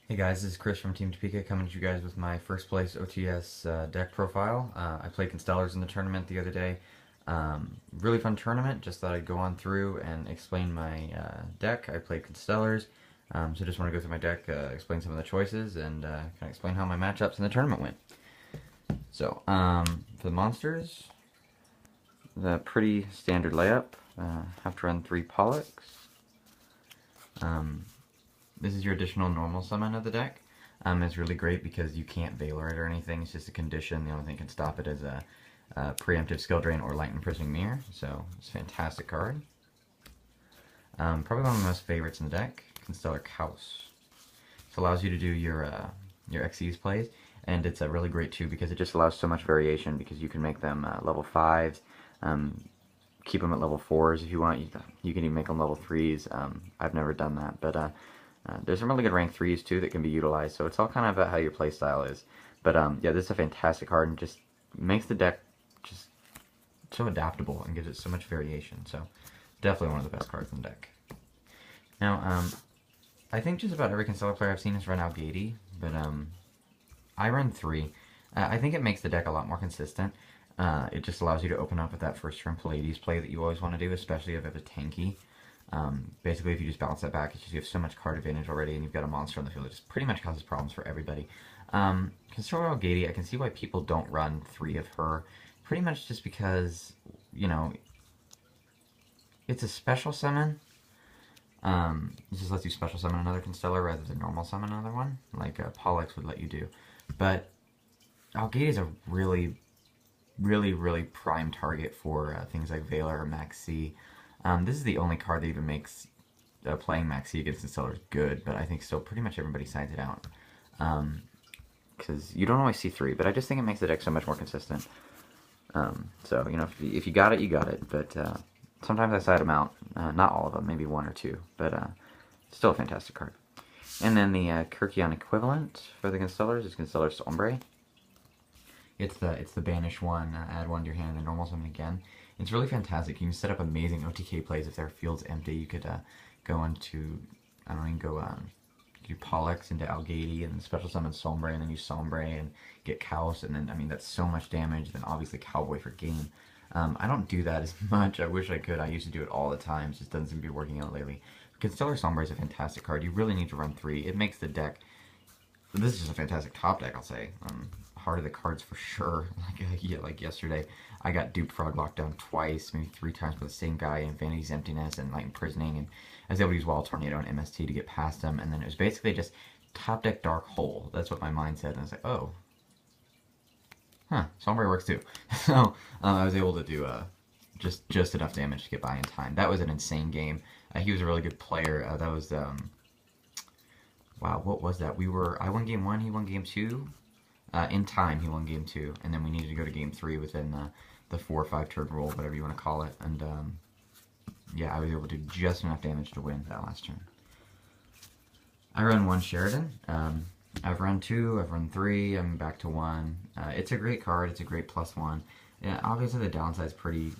Hey guys, this is Chris from Team Topeka coming to you guys with my first place OTS deck profile. I played Constellars in the tournament the other day. Really fun tournament, just thought I'd go on through and explain my deck. I played Constellars, so just want to go through my deck, explain some of the choices, and kind of explain how my matchups in the tournament went. So, for the monsters, the pretty standard layup. Have to run 3 Pollux. This is your additional normal summon of the deck. It's really great because you can't Valor it or anything. It's just a condition. The only thing that can stop it is a preemptive skill drain or light imprisoning mirror. So it's a fantastic card. Probably one of my most favorites in the deck, Constellar Kaus. This allows you to do your Xyz plays, and it's really great too because it just allows so much variation because you can make them level 5s, keep them at level 4s if you want. You can even make them level 3s. I've never done that, but there's some really good rank 3s too that can be utilized, so it's all kind of about how your playstyle is. But yeah, this is a fantastic card and just makes the deck just so adaptable and gives it so much variation. So definitely one of the best cards in the deck. Now, I think just about every Constellar player I've seen has run Algaty, but I run 3. I think it makes the deck a lot more consistent. It just allows you to open up with that first turn Pallades play that you always want to do, especially if you have a tanky. Basically, if you just bounce that back, it's just you have so much card advantage already, and you've got a monster on the field that just pretty much causes problems for everybody. Constellar Algaty, I can see why people don't run 3 of her, pretty much just because, you know, it's a special summon. It just lets you special summon another Constellar rather than normal summon another one, like Pollux would let you do. But Algaty is a really prime target for things like Valor or Max C. This is the only card that even makes playing Max C against Constellars good, but I think still pretty much everybody sides it out. Because you don't always see 3, but I just think it makes the deck so much more consistent. So, you know, if you got it, you got it, but sometimes I side them out. Not all of them, maybe 1 or 2, but still a fantastic card. And then the Kirkion equivalent for the Constellars is Constellar Sombre. It's the banish one, add 1 to your hand, and then normal summon again. It's really fantastic. You can set up amazing OTK plays if their field's empty. You could go into, I don't know, do Pollux into Algaty and special summon Sombre, and then use Sombre and get Kaus, and then, I mean, that's so much damage. Then obviously Cowboy for game. I don't do that as much. I wish I could. I used to do it all the time. It just doesn't seem to be working out lately. Constellar Sombre is a fantastic card. You really need to run 3. It makes the deck... This is just a fantastic top deck, I'll say. Heart of the cards for sure. Like yesterday, I got duped Frog Lockdown twice, maybe 3 times by the same guy in Vanity's Emptiness and Light Imprisoning, and I was able to use Wall Tornado and MST to get past him, and then it was basically just top deck Dark Hole. That's what my mind said, and I was like, oh. Huh, Sombre works too. So, I was able to do just enough damage to get by in time. That was an insane game. He was a really good player. That was, wow, what was that? I won game 1, he won game 2. In time, he won game 2, and then we needed to go to game 3 within the 4 or 5 turn roll, whatever you want to call it, and yeah, I was able to do just enough damage to win that last turn. I run 1 Sheridan. I've run 2, I've run 3, I'm back to 1. It's a great card, it's a great +1. Yeah, obviously the downside's pretty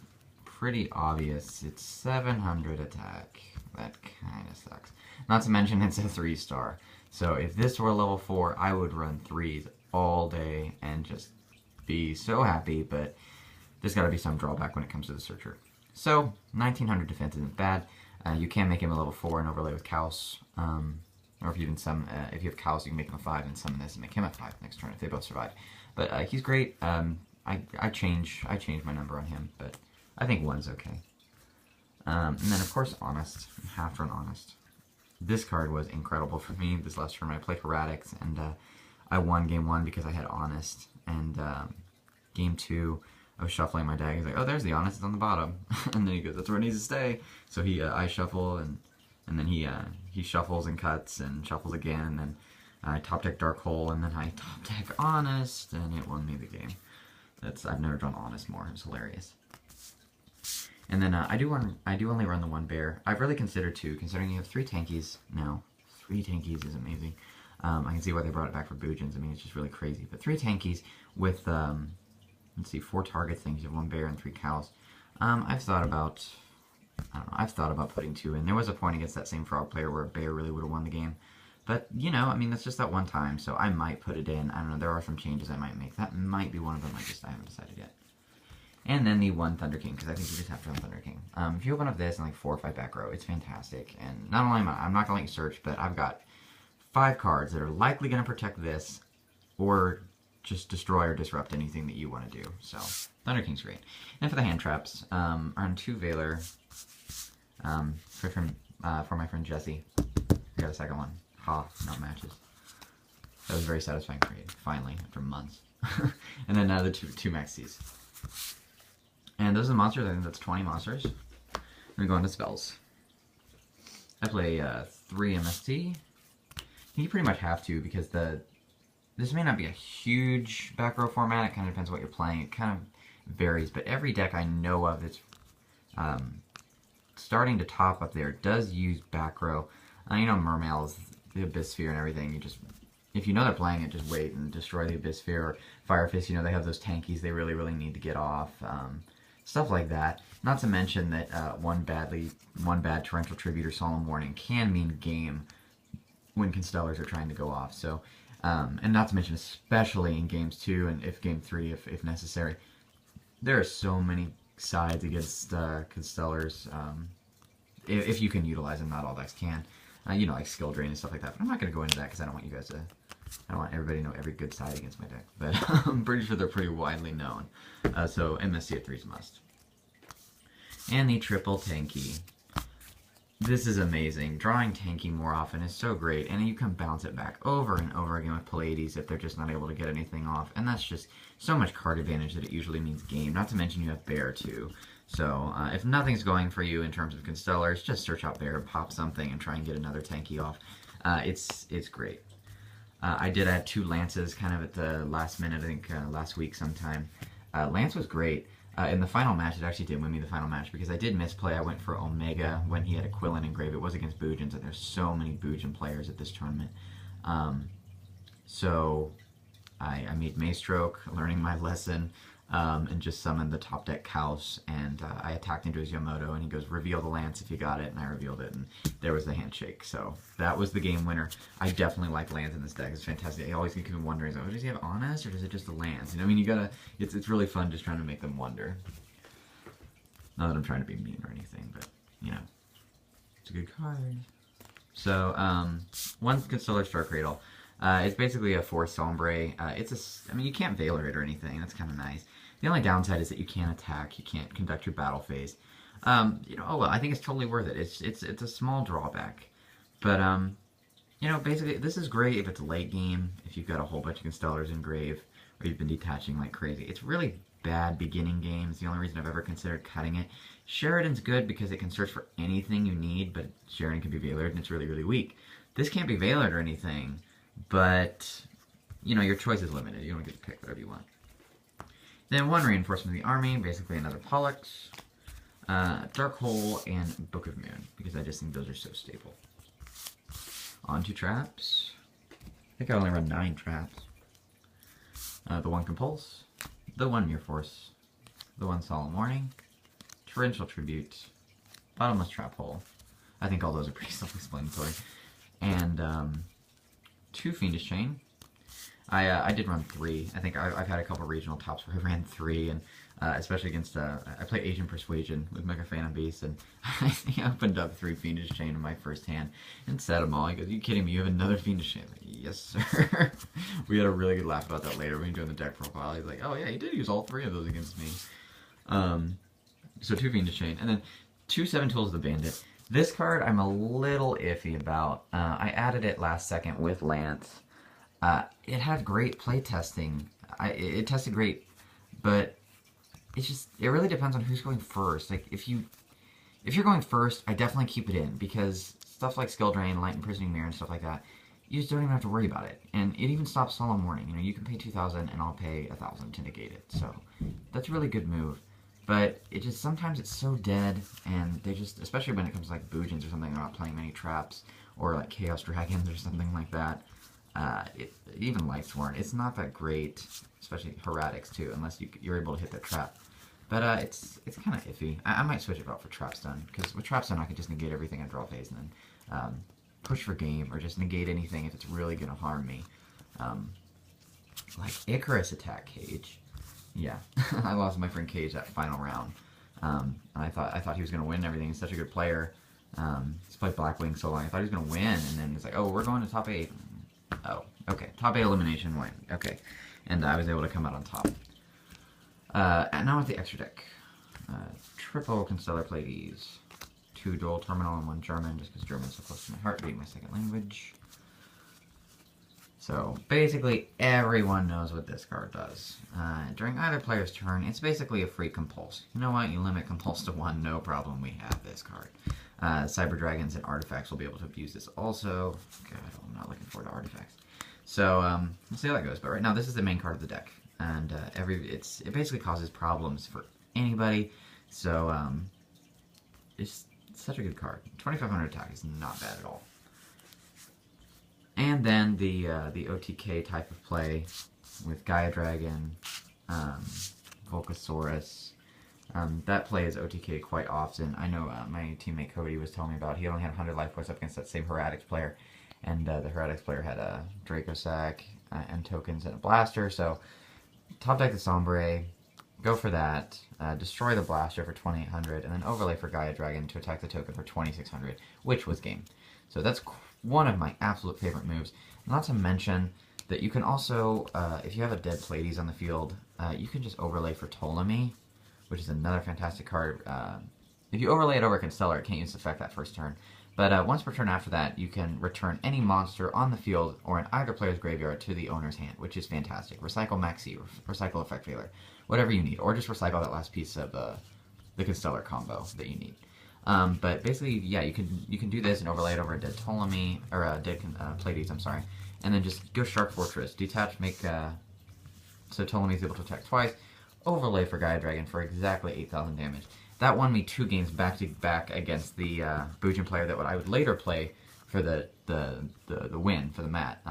obvious. It's 700 attack. That kind of sucks. Not to mention it's a 3-star. So if this were level 4, I would run 3s all day and just be so happy, but there's got to be some drawback when it comes to the Searcher. So 1900 defense isn't bad. You can make him a level 4 and overlay with Kaus, or if you have Kaus, you can make him a 5 and summon this and make him a 5 next turn if they both survive. But he's great. I change my number on him, but I think 1's okay. And then of course Honest. Have to run Honest. This card was incredible for me this last turn. I played Heretics, and I won game 1 because I had Honest, and game 2 I was shuffling my deck. He's like, oh, there's the Honest, it's on the bottom. And then he goes, that's where it needs to stay. So I shuffle, and then he shuffles and cuts and shuffles again, and then I top deck Dark Hole, and then I top deck Honest, and it won me the game. I've never drawn Honest more. It was hilarious. And then I do only run the 1 bear. I've really considered 2, considering you have 3 tankies now. 3 tankies is amazing. I can see why they brought it back for Boojins. I mean, it's just really crazy. But 3 tankies with, let's see, 4 target things. You have 1 bear and 3 cows. I've thought about, I don't know, I've thought about putting 2 in. There was a point against that same frog player where a bear really would have won the game. But, you know, I mean, that's just that one time, so I might put it in. I don't know, there are some changes I might make. That might be one of them, I haven't decided yet. And then the one Thunder King, because I think you just have to run Thunder King. If you open up this and like 4 or 5 back row, it's fantastic. And not only I'm not going to let you search, but I've got 5 cards that are likely going to protect this, or just destroy or disrupt anything that you want to do. So, Thunder King's great. And for the hand traps, on 2 Valor, for my friend Jesse. I got a second one. Ha, no matches. That was very satisfying to read, finally, after months. And then the two Maxis. And those are the monsters. I think that's 20 monsters. I'm going to go into spells. I play 3 MST. You pretty much have to, because this may not be a huge back row format. It kind of depends what you're playing. It kind of varies, but every deck I know of that's starting to top up there does use back row. You know, Mermails, the Abyss Sphere and everything, you just, if you know they're playing it, just wait and destroy the Abyss Sphere. Or Fire Fist, you know, they have those tankies they really, really need to get off. Stuff like that. Not to mention that one bad Torrential Tribute or Solemn Warning can mean game when Constellars are trying to go off. So, and not to mention, especially in games 2 and if game 3, if necessary, there are so many sides against Constellars. If you can utilize them, not all decks can. You know, like skill drain and stuff like that. But I'm not going to go into that because I don't want you guys to. I don't want everybody to know every good side against my deck. But I'm pretty sure they're pretty widely known. So MSC at 3 is a must. And the triple tanky. This is amazing. Drawing tanky more often is so great, and you can bounce it back over and over again with Pallades if they're just not able to get anything off, and that's just so much card advantage that it usually means game. Not to mention you have Bear too. So if nothing's going for you in terms of Constellars, just search out Bear, pop something, and try and get another tanky off. It's great. I did add 2 Lances kind of at the last minute, I think last week sometime. Lance was great. In the final match, it actually did win me the final match because I did misplay. I went for Omega when he had a Quillen engraved. It was against Boojins, and there's so many Boojin players at this tournament. So I made Maestroke, learning my lesson, and just summoned the top deck Kaus, and I attacked into his Yamato, and he goes, reveal the Lance if you got it, and I revealed it, and there was the handshake. So that was the game winner. I definitely like Lance in this deck. It's fantastic. I always keep wondering, oh, does he have Honest, or does it just the Lance? You know, I mean, you gotta, it's really fun just trying to make them wonder. Not that I'm trying to be mean or anything, but, you know, it's a good card. So, one Constellar Star Cradle. It's basically a Force Sombre. I mean, you can't Valor it or anything. That's kind of nice. The only downside is that you can't attack. You can't conduct your battle phase. You know, oh well, I think it's totally worth it. It's a small drawback, but you know, basically this is great if it's late game. If you've got a whole bunch of Constellars in grave, or you've been detaching like crazy. It's really bad beginning games. The only reason I've ever considered cutting it. Sheridan's good because it can search for anything you need, but Sheridan can be Valored and it's really, really weak. This can't be Valored or anything, but you know, your choice is limited. You don't get to pick whatever you want. Then one Reinforcement of the Army, basically another Pollux, Dark Hole, and Book of Moon, because I just think those are so stable. On to traps. I think I only run 9 traps. The one Compulse, the one Mirror Force, the one Solemn Warning, Torrential Tribute, Bottomless Trap Hole. I think all those are pretty self-explanatory. And 2 Fiendish Chain. I did run 3. I think I've had a couple regional tops where I ran 3, and especially against, I play Asian Persuasion with Mega Phantom Beast, and I opened up 3 Fiendish Chain in my first hand and set them all. He goes, "Are you kidding me? You have another Fiendish Chain?" I'm like, "Yes, sir." We had a really good laugh about that later when we were doing the deck profile. He's like, "Oh yeah, he did use all 3 of those against me." So 2 Fiendish Chain, and then 2 7 Tools of the Bandit. This card I'm a little iffy about. I added it last second with Lance. It had great play testing. It tested great, but it's just, it really depends on who's going first. Like, if you're going first, I definitely keep it in, because stuff like Skill Drain, Light Imprisoning Mirror, and stuff like that, you just don't even have to worry about it. And it even stops Solemn Warning. You know, you can pay 2,000 and I'll pay 1,000 to negate it. So that's a really good move. But it just, sometimes it's so dead, and they just, especially when it comes to like Boojins or something, they're not playing many traps, or like Chaos Dragons or something like that. Even Lightsworn, it's not that great, especially Heretics too, unless you're able to hit that trap. But it's kind of iffy. I might switch it out for Trapstun, because with Trapstun I can just negate everything and draw phase, and then push for game or just negate anything if it's really going to harm me. Like Icarus attack Cage. Yeah, I lost my friend Cage that final round. I thought he was going to win everything. He's such a good player. He's played Blackwing so long. I thought he was going to win, and then it's like, oh, we're going to top 8. Oh, okay. Top 8 elimination win. Okay. And I was able to come out on top. And now with the extra deck. Triple Constellar Pleiades. 2 dual terminal and 1 German, just because German's so close to my heart, being my second language. So, basically, everyone knows what this card does. During either player's turn, it's basically a free Compulse. You know what? You limit Compulse to 1, no problem, we have this card. Cyber Dragons and Artifacts will be able to abuse this also. God, I'm not looking forward to Artifacts. So, we'll see how that goes. But right now, this is the main card of the deck. And it basically causes problems for anybody. So, it's such a good card. 2,500 attack is not bad at all. And then the OTK type of play with Gaia Dragon, Volcasaurus. That play is OTK quite often. I know my teammate Cody was telling me about. He only had 100 life points up against that same Heretics player, and the Heretics player had a Dracosac and tokens and a Blaster. So top deck the Sombre, go for that. Destroy the Blaster for 2,800, and then overlay for Gaia Dragon to attack the token for 2,600, which was game. So that's one of my absolute favorite moves. Not to mention that you can also, if you have a dead Pleiades on the field, you can just overlay for Ptolemy, which is another fantastic card. If you overlay it over Constellar, it can't use the effect that first turn. But once per turn after that, you can return any monster on the field or in either player's graveyard to the owner's hand, which is fantastic. Recycle Maxi, recycle Effect Veiler, whatever you need. Or just recycle that last piece of the Constellar combo that you need. But basically, yeah, you can do this and overlay it over a dead Ptolemy, or a dead Pleiades, I'm sorry. And then just go Shark Fortress, detach, make, so Ptolemy's able to attack twice, overlay for Gaia Dragon for exactly 8,000 damage. That won me 2 games back-to-back against the Bujin player that I would later play for the win, for the mat.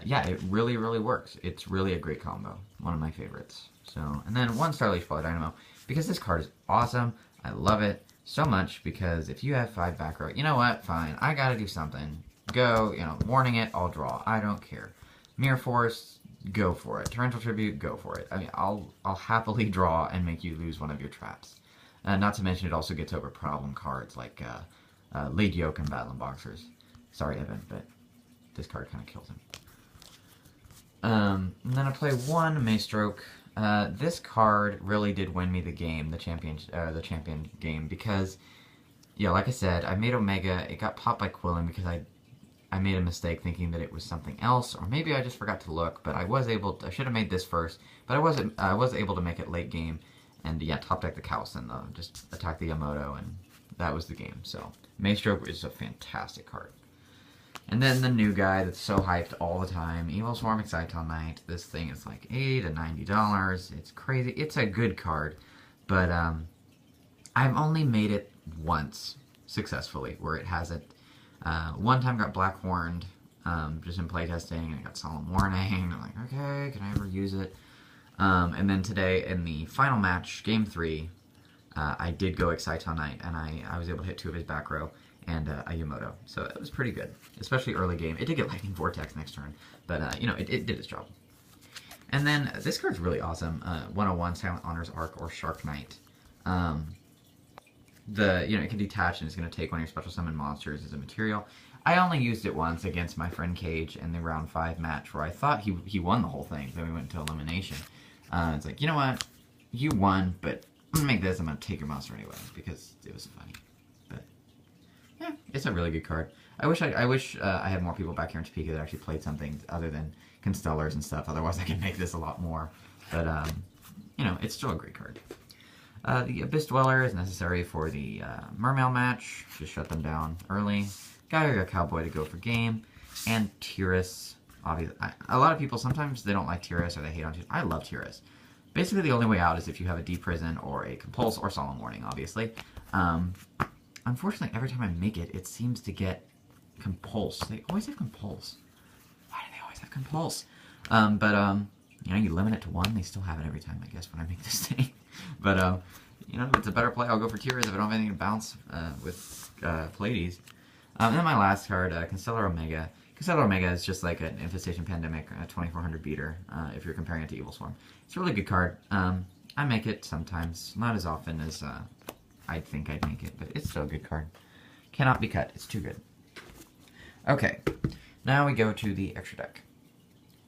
Yeah, it really, really works. It's really a great combo. One of my favorites. So, and then 1 Starleaf Polar Dynamo. Because this card is awesome, I love it so much, because if you have 5 back row, you know what, fine, I gotta do something. Go, warning it, I'll draw, I don't care. Mirror Force, go for it. Torrential Tribute, go for it. I mean, I'll happily draw and make you lose one of your traps. Not to mention it also gets over problem cards like Lead Yoke and Battling Boxers. Sorry, Evan, but this card kind of kills him. And then I play 1 Maestroke. This card really did win me the game, the champion game, because, yeah, like I said, I made Omega. It got popped by Quillen because I made a mistake thinking that it was something else, or maybe I just forgot to look. But I should have made this first, but I was able to make it late game, and yeah, top deck the Cowson though, just attack the Yamoto, and that was the game. So Maestroke is a fantastic card. And then the new guy that's so hyped all the time, Evil Swarm Exciton Knight. This thing is like $80 to $90. It's crazy. It's a good card, but I've only made it once successfully where it hasn't. One time got Blackhorned just in playtesting, and I got Solemn Warning. I'm like, okay, can I ever use it? And then today in the final match, Game 3, I did go Exciton Knight, and I was able to hit 2 of his back row and a Yamoto. So it was pretty good, especially early game. It did get Lightning Vortex next turn, but it did its job. And then this card's really awesome. 101 Silent Honors Arc or Shark Knight. It can detach and it's going to take one of your special summon monsters as a material. I only used it once against my friend Cage in the round 5 match where I thought he won the whole thing. Then we went to elimination. It's like, you know what? You won, but I'm going to make this. I'm going to take your monster anyway because it was funny. But yeah, it's a really good card. I wish I had more people back here in Topeka that actually played something other than Constellars and stuff. Otherwise, I could make this a lot more. But it's still a great card. The Abyss Dweller is necessary for the Mermail match. Just shut them down early. Gaia Cowboy to go for game. And Tyrus. Obviously, a lot of people, sometimes they don't like Tyrus or they hate on Tyrus. I love Tyrus. Basically, the only way out is if you have a D-Prison or a Compulse or Solemn Warning, obviously. Unfortunately, every time I make it, it seems to get Compulse. They always have Compulse. Why do they always have Compulse? You limit it to 1. They still have it every time, I guess, when I make this thing. But, You know, if it's a better play, I'll go for Tears if I don't have anything to bounce with Pleiades. And then my last card, Constellar Omega. Constellar Omega is just like an Infestation Pandemic, a 2400 beater, if you're comparing it to Evil Swarm. It's a really good card. I make it sometimes, not as often as I'd think I'd make it, but it's still a good card. Cannot be cut, it's too good. Okay, now we go to the extra deck.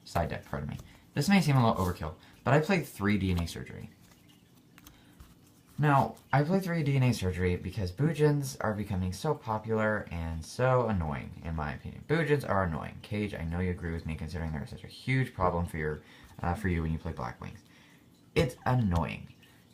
Side deck, pardon me. This may seem a little overkill, but I played 3 DNA Surgery. Now, I played 3 DNA Surgery because Boojins are becoming so popular and so annoying, in my opinion. Boojins are annoying. Cage, I know you agree with me considering they're such a huge problem for you when you play Black Wings. It's annoying.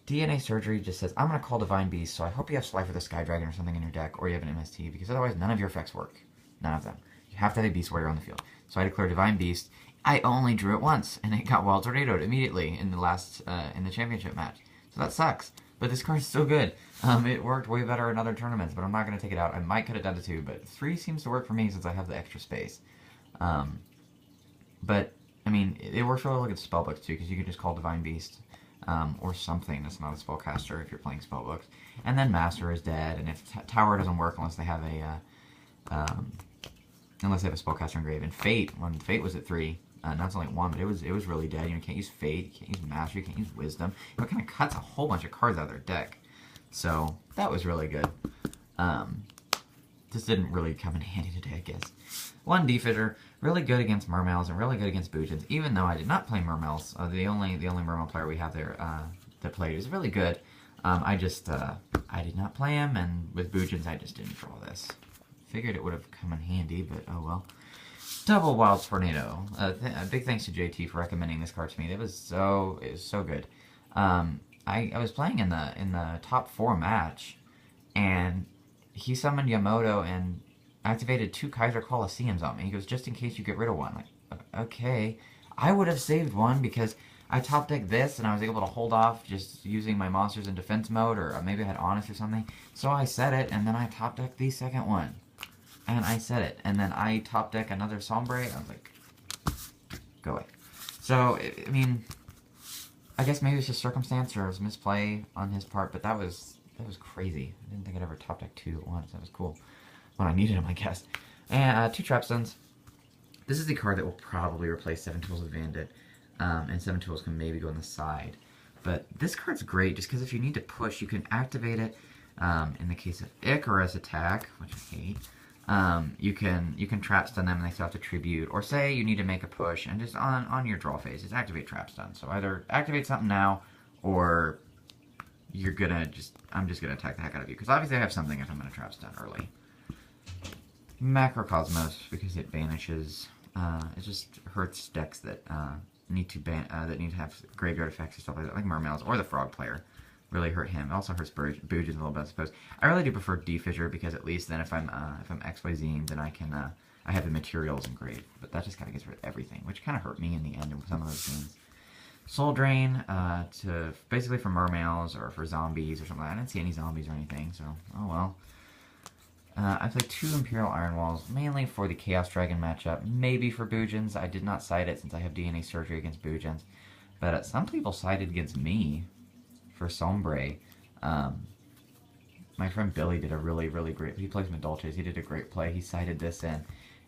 DNA Surgery just says, I'm going to call Divine Beast, so I hope you have Slifer the Sky Dragon or something in your deck, or you have an MST, because otherwise none of your effects work. None of them. You have to have a Beast Warrior on the field. So I declare Divine Beast. I only drew it once, and it got Wild Tornadoed immediately in the last, in the championship match. So that sucks. But this card's still good. It worked way better in other tournaments, but I'm not going to take it out. I might cut it down to 2, but 3 seems to work for me since I have the extra space. But, I mean, it works really well against spellbooks, too, because you can just call Divine Beast, or something that's not a spellcaster if you're playing spellbooks. And then Master is dead, and if Tower doesn't work unless they have a, spellcaster engraved. And Fate, when Fate was at 3, that's only 1, but it was really dead. You can't use Fate, you can't use Master, you can't use Wisdom. It kind of cuts a whole bunch of cards out of their deck. So, that was really good. This didn't really come in handy today, I guess. 1 D-Fissure, really good against Mermails and really good against Boojins, even though I did not play Mermails. The only Mermail player we have there that played is really good. I did not play him, and with Boojins, I just didn't draw this. Figured it would have come in handy, but oh well. Double Wild Tornado. Big thanks to JT for recommending this card to me. It was so good. I was playing in the top 4 match, and he summoned Yamoto and activated 2 Kaiser Colosseums on me. He goes, just in case you get rid of one. Like, okay. I would have saved one because I top decked this and I was able to hold off just using my monsters in defense mode, or maybe I had Honest or something. So I set it, and then I top decked the second one. And I set it, and then I top deck another Sombre. I was like, go away. So, I mean, I guess maybe it's just circumstance or it was misplay on his part, but that was crazy. I didn't think I'd ever top deck 2 at once. That was cool. When I needed them, I guess. And 2 Trapstones. This is the card that will probably replace 7 Tools with Bandit. And 7 Tools can maybe go on the side. But this card's great just because if you need to push, you can activate it. In the case of Icarus attack, which I hate, you can trap stun them and they still have to tribute. Or say you need to make a push and just on your draw phase, just activate trap stun. So either activate something now, or you're gonna I'm just gonna attack the heck out of you. Because obviously I have something if I'm gonna trap stun early. Macrocosmos, because it banishes, it just hurts decks that need to have graveyard effects and stuff like that, like Mermails or the Frog player. Really hurt him. It also hurts Boojins a little bit, I suppose. I really do prefer D-Fissure because at least then if I'm XYZing, then I can I have the materials engraved. But that just kind of gets rid of everything, which kind of hurt me in the end in some of those games. Soul Drain to basically for Mermails or for zombies or something. I didn't see any zombies or anything, so oh well. I played 2 Imperial Iron Walls, mainly for the Chaos Dragon matchup, maybe for Boojins. I did not side it since I have DNA Surgery against Boojins. But some people sided against me for Sombre. My friend Billy did a really great, he plays Medolches, he did a great play. He sided this in,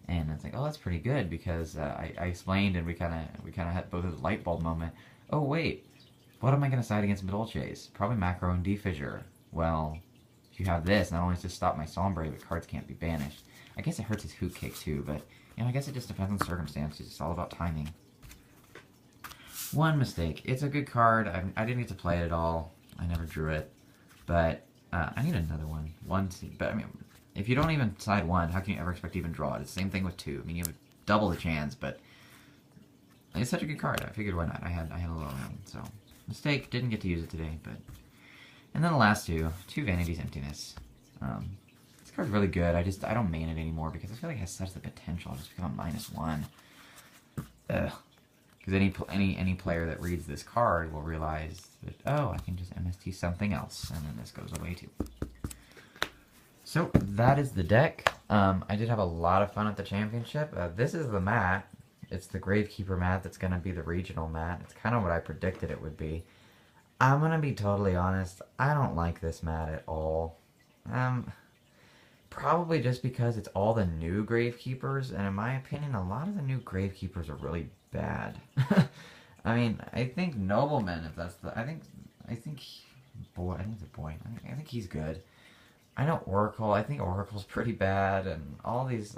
and I was like, oh, that's pretty good, because I explained, and we kind of had both a light bulb moment. Oh wait, what am I going to side against Medolches? Probably Macro and D-Fissure. Well, if you have this, not only does it stop my Sombre, but cards can't be banished. I guess it hurts his Hoot Kick too, but you know, I guess it just depends on circumstances. It's all about timing. 1 mistake. It's a good card. I didn't get to play it at all. I never drew it. But I need another one. But I mean, if you don't even side 1, how can you ever expect to even draw it? It's the same thing with 2. I mean, you have double the chance, but it's such a good card. I figured why not. I had a little room. So, mistake. Didn't get to use it today, but... And then the last 2 Vanity's Emptiness. This card's really good. I don't main it anymore because I feel like it has such the potential to just become a -1. Ugh. Because any player that reads this card will realize that, oh, I can just MST something else, and then this goes away too. So that is the deck. I did have a lot of fun at the championship. This is the mat. It's the Gravekeeper mat that's going to be the regional mat. It's kind of what I predicted it would be. I'm gonna be totally honest. I don't like this mat at all. Um, Probably just because it's all the new Gravekeepers, and in my opinion, a lot of the new Gravekeepers are really bad. I mean, I think Nobleman, if that's the, I think, boy, I think it's a boy. I think he's good. I know Oracle. I think Oracle's pretty bad, and all these.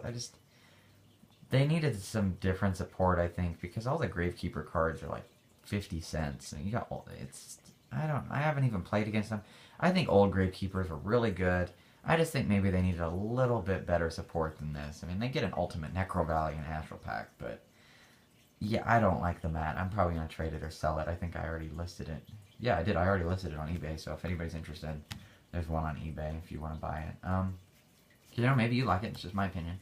They needed some different support. I think because all the Gravekeeper cards are like 50 cents, and you got all. It's I haven't even played against them. I think old Gravekeepers are really good. I just think maybe they needed a little bit better support than this. I mean, they get an Ultimate Necro Valley and Astral Pack, but yeah, I don't like the mat. I'm probably gonna trade it or sell it. I think I already listed it. Yeah, I did. I already listed it on eBay. So if anybody's interested, there's one on eBay if you want to buy it. You know, maybe you like it. It's just my opinion.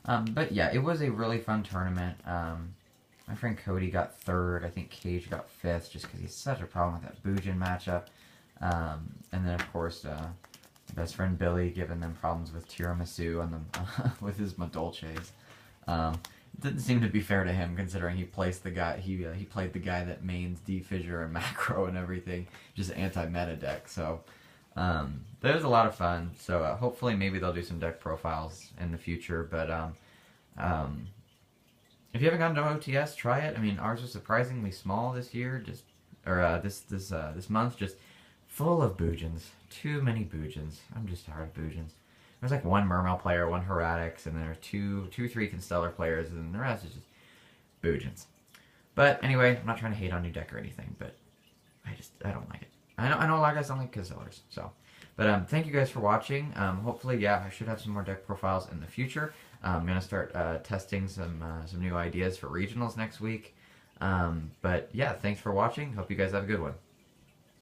But yeah, it was a really fun tournament. My friend Cody got third. I think Cage got fifth, just because he's such a problem with that Bujin matchup. And then of course, best friend Billy giving them problems with tiramisu and with his Madolches. It didn't seem to be fair to him, considering he placed the guy he played the guy that mains D-Fissure and Macro and everything, just anti-meta deck. So that was a lot of fun. So hopefully maybe they'll do some deck profiles in the future. But if you haven't gone to OTS, try it. I mean, ours was surprisingly small this year, this month, just full of Boojins. Too many Boojins. I'm just tired of Boojins. There's like one Mermail player, one Heretics, and there are two, three Constellar players, and the rest is just Boojins. But anyway, I'm not trying to hate on new deck or anything, but I don't like it. I know a lot of guys don't like Constellars, so. But thank you guys for watching. Hopefully, yeah, I should have some more deck profiles in the future. I'm gonna start testing some new ideas for regionals next week. But yeah, thanks for watching. Hope you guys have a good one.